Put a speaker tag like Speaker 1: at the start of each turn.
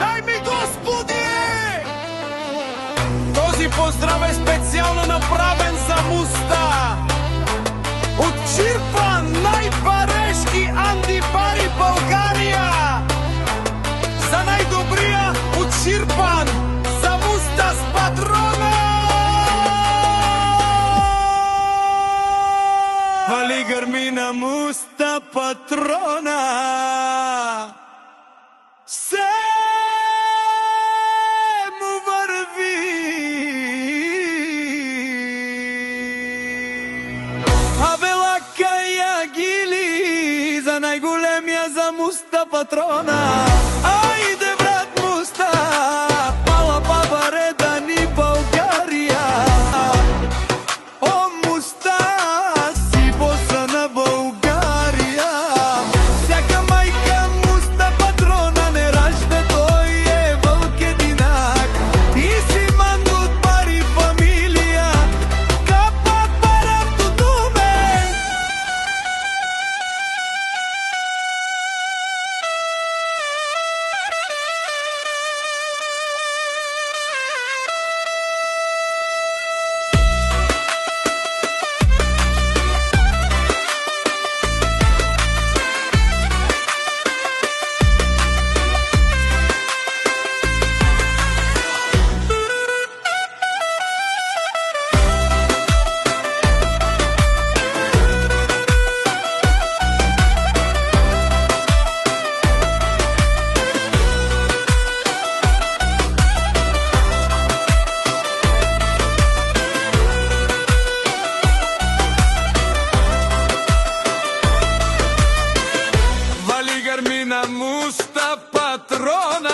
Speaker 1: Дай ми, Господи! Този поздрав е специално направен за Муста. От Чирпан, най-барешки антибари България. За най-добрия от Чирпан, за Муста с патрона! Вали гърми на Муста патрона. Се му върви. Авелака я гили за най-големия за Муста патрона. Айде, брат Муста, мала баба реда ни България. О, Муста, си боса на България. Всяка майка Муста патрона не ражда, той е вълк единак. И си ман от пари фамилия, капа парато думе. Вали гърми на Муста патрона.